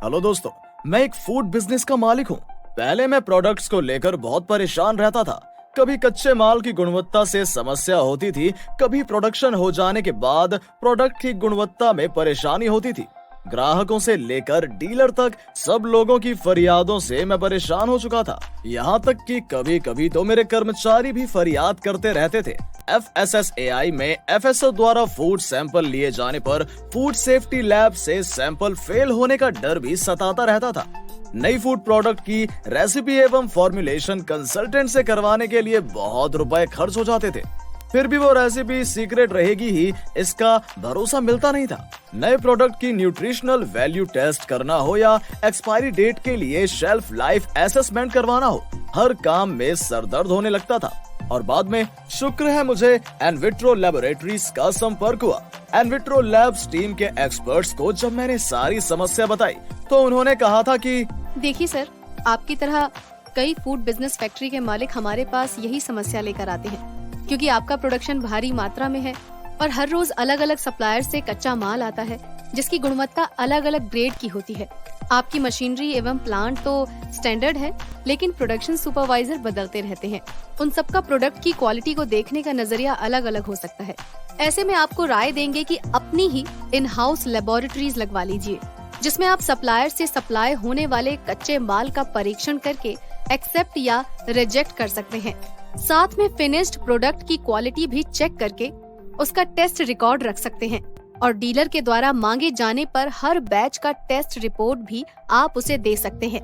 Hello दोस्तों, मैं एक फूड बिजनेस का मालिक हूँ। पहले मैं प्रोडक्ट्स को लेकर बहुत परेशान रहता था। कभी कच्चे माल की गुणवत्ता से समस्या होती थी, कभी प्रोडक्शन हो जाने के बाद प्रोडक्ट की गुणवत्ता में परेशानी होती थी। ग्राहकों से लेकर डीलर तक सब लोगों की फरियादों से मैं परेशान हो चुका था। यहाँ तक कि कभी कभी तो मेरे कर्मचारी भी फरियाद करते रहते थे। FSSAI में FSO द्वारा फूड सैंपल लिए जाने पर फूड सेफ्टी लैब से सैंपल फेल होने का डर भी सताता रहता था। नई फूड प्रोडक्ट की रेसिपी एवं फॉर्मुलेशन कंसल्टेंट से करवाने के लिए बहुत रुपए खर्च हो जाते थे। फिर भी वो रेसिपी सीक्रेट रहेगी ही, इसका भरोसा मिलता नहीं था। नए प्रोडक्ट की न्यूट्रिशनल वैल्यू टेस्ट करना हो या एक्सपायरी डेट के लिए शेल्फ लाइफ असेसमेंट करवाना हो, हर काम में सरदर्द होने लगता था। और बाद में शुक्र है मुझे एनविट्रो लैबोरेटरीज का संपर्क हुआ। एनविट्रो लैब्स टीम के एक्सपर्ट्स को जब मैंने सारी समस्या बताई तो उन्होंने कहा था कि देखिए सर, आपकी तरह कई फूड बिजनेस फैक्ट्री के मालिक हमारे पास यही समस्या लेकर आते हैं, क्योंकि आपका प्रोडक्शन भारी मात्रा में है और हर रोज अलग अलग सप्लायर से कच्चा माल आता है जिसकी गुणवत्ता अलग अलग ग्रेड की होती है। आपकी मशीनरी एवं प्लांट तो स्टैंडर्ड है, लेकिन प्रोडक्शन सुपरवाइजर बदलते रहते हैं। उन सबका प्रोडक्ट की क्वालिटी को देखने का नजरिया अलग अलग हो सकता है। ऐसे में आपको राय देंगे कि अपनी ही इन हाउस लेबोरेटरीज लगवा लीजिए, जिसमें आप सप्लायर से सप्लाई होने वाले कच्चे माल का परीक्षण करके एक्सेप्ट या रिजेक्ट कर सकते हैं। साथ में फिनिश्ड प्रोडक्ट की क्वालिटी भी चेक करके उसका टेस्ट रिकॉर्ड रख सकते हैं और डीलर के द्वारा मांगे जाने पर हर बैच का टेस्ट रिपोर्ट भी आप उसे दे सकते हैं।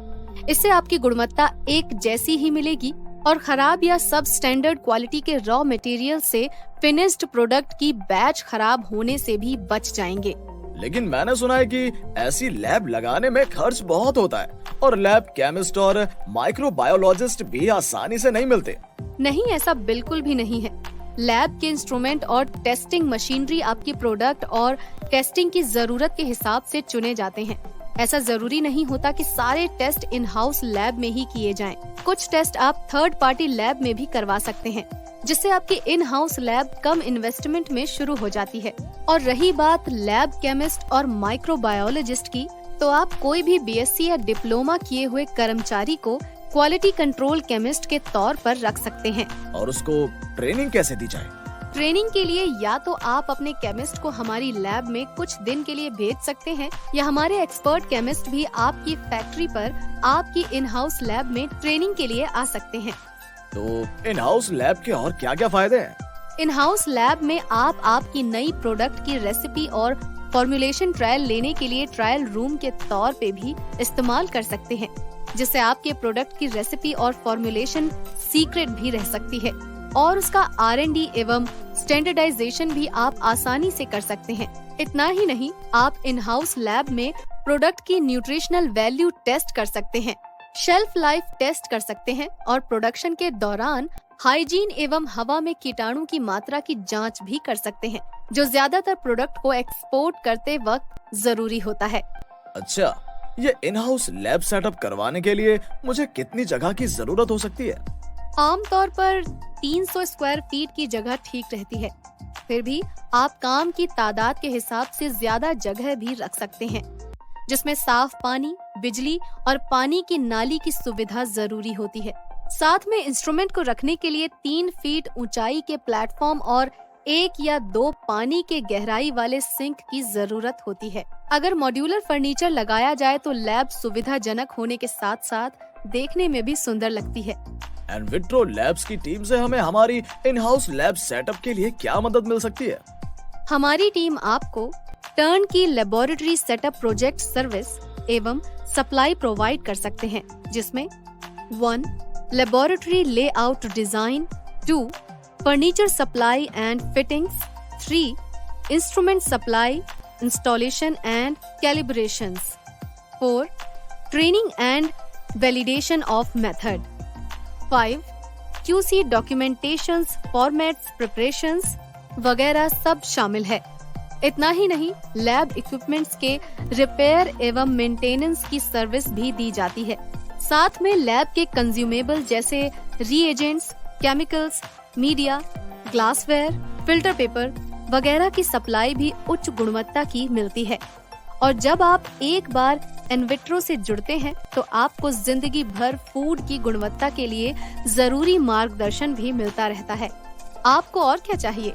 इससे आपकी गुणवत्ता एक जैसी ही मिलेगी और खराब या सब स्टैंडर्ड क्वालिटी के रॉ मटेरियल से फिनिश्ड प्रोडक्ट की बैच खराब होने से भी बच जाएंगे। लेकिन मैंने सुना है कि ऐसी लैब लगाने में खर्च बहुत होता है और लैब केमिस्ट और माइक्रोबायोलॉजिस्ट भी आसानी से नहीं मिलते। नहीं, ऐसा बिल्कुल भी नहीं है। लैब के इंस्ट्रूमेंट और टेस्टिंग मशीनरी आपकी प्रोडक्ट और टेस्टिंग की जरूरत के हिसाब से चुने जाते हैं। ऐसा जरूरी नहीं होता कि सारे टेस्ट इन हाउस लैब में ही किए जाएं। कुछ टेस्ट आप थर्ड पार्टी लैब में भी करवा सकते हैं, जिससे आपकी in house lab come investment में शुरू हो जाती है। और रही बात लैब केमिस्ट और माइक्रोबायोलॉजिस्ट की, तो आप कोई भी BSc या डिप्लोमा किए हुए कर्मचारी को क्वालिटी कंट्रोल केमिस्ट के तौर पर रख सकते हैं। और उसको ट्रेनिंग कैसे दी जाए? ट्रेनिंग के लिए या तो आप अपने केमिस्ट को हमारी लैब में कुछ दिन के लिए भेज सकते हैं, या हमारे एक्सपर्ट केमिस्ट भी आपकी फैक्ट्री पर आपकी इन हाउस लैब में ट्रेनिंग के लिए आ सकते हैं। तो इन हाउस लैब के और क्या क्या फायदे हैं? इन हाउस लैब में आप आपकी नई प्रोडक्ट की रेसिपी और फॉर्मुलेशन ट्रायल लेने के लिए ट्रायल रूम के तौर पे भी इस्तेमाल कर सकते हैं, जिससे आपके प्रोडक्ट की रेसिपी और फॉर्मुलेशन सीक्रेट भी रह सकती है और उसका R&D एवं स्टैंडर्डाइजेशन भी आप आसानी से कर सकते हैं। इतना ही नहीं, आप इन हाउस लैब में प्रोडक्ट की न्यूट्रिशनल वैल्यू टेस्ट कर सकते हैं, शेल्फ लाइफ टेस्ट कर सकते हैं और प्रोडक्शन के दौरान हाइजीन एवं हवा में कीटाणु की मात्रा की जांच भी कर सकते हैं, जो ज्यादातर प्रोडक्ट को एक्सपोर्ट करते वक्त जरूरी होता है। अच्छा, ये इन हाउस लैब सेटअप करवाने के लिए मुझे कितनी जगह की जरूरत हो सकती है? आमतौर पर 300 स्क्वायर फीट की जगह ठीक रहती है। फिर भी आप काम की तादाद के हिसाब से ज्यादा जगह भी रख सकते हैं, जिसमें साफ पानी, बिजली और पानी की नाली की सुविधा जरूरी होती है। साथ में इंस्ट्रूमेंट को रखने के लिए 3 फीट ऊंचाई के प्लेटफॉर्म और 1 या 2 पानी के गहराई वाले सिंक की जरूरत होती है। अगर मॉड्यूलर फर्नीचर लगाया जाए तो लैब सुविधाजनक होने के साथ साथ देखने में भी सुंदर लगती है। एनविट्रो लैब्स की टीम से हमें हमारी इन हाउस लैब सेटअप के लिए क्या मदद मिल सकती है? हमारी टीम आपको turnkey laboratory setup project service एवं सप्लाई प्रोवाइड कर सकते हैं, जिसमें 1. Laboratory layout design, 2. Furniture supply and fittings, 3. Instrument supply, installation and calibrations, 4. Training and validation of method, 5. QC documentations, formats, preparations वगैरह सब शामिल है। इतना ही नहीं, लैब इक्विपमेंट्स के रिपेयर एवं मेंटेनेंस की सर्विस भी दी जाती है। साथ में लैब के कंज्यूमेबल जैसे reagents, chemicals, media, glassware, filter paper वगैरह की सप्लाई भी उच्च गुणवत्ता की मिलती है। और जब आप एक बार एनविट्रो से जुड़ते हैं तो आपको जिंदगी भर फूड की गुणवत्ता के लिए जरूरी मार्गदर्शन भी मिलता रहता है। आपको और क्या चाहिए?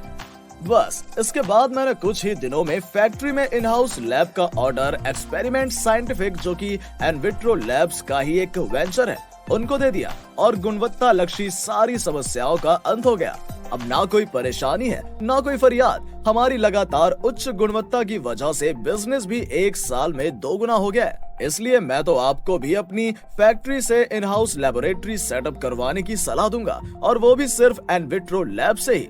बस इसके बाद मैंने कुछ ही दिनों में फैक्ट्री में इन हाउस लैब का ऑर्डर एक्सपेरिमेंट साइंटिफिक, जो कि एनविट्रो लैब्स का ही एक वेंचर है, उनको दे दिया और गुणवत्ता लक्षी सारी समस्याओं का अंत हो गया। अब ना कोई परेशानी है, ना कोई फरियाद। हमारी लगातार उच्च गुणवत्ता की वजह से बिजनेस भी 1 साल में 2 गुना हो गया है। इसलिए मैं तो आपको भी अपनी फैक्ट्री से इन हाउस लेबोरेटरी सेटअप करवाने की सलाह दूंगा, और वो भी सिर्फ एनविट्रो लैब से ही।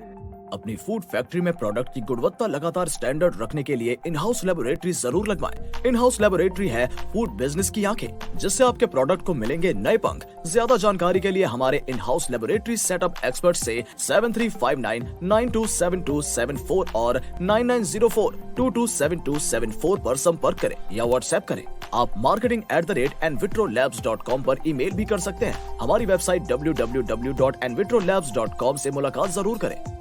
अपनी फूड फैक्ट्री में प्रोडक्ट की गुणवत्ता लगातार स्टैंडर्ड रखने के लिए इन हाउस लेबोरेटरी जरूर लगवाएं। इन हाउस लेबोरेटरी है फूड बिजनेस की आंखें, जिससे आपके प्रोडक्ट को मिलेंगे नए पंख। ज्यादा जानकारी के लिए हमारे in house laboratory setup expert से 7359927274 और 9904227274 पर संपर्क करें या व्हाट्सएप करें। आप marketing@envitrolabs.com पर ईमेल भी कर सकते हैं। हमारी वेबसाइट www.envitrolabs.com से मुलाकात जरूर करें।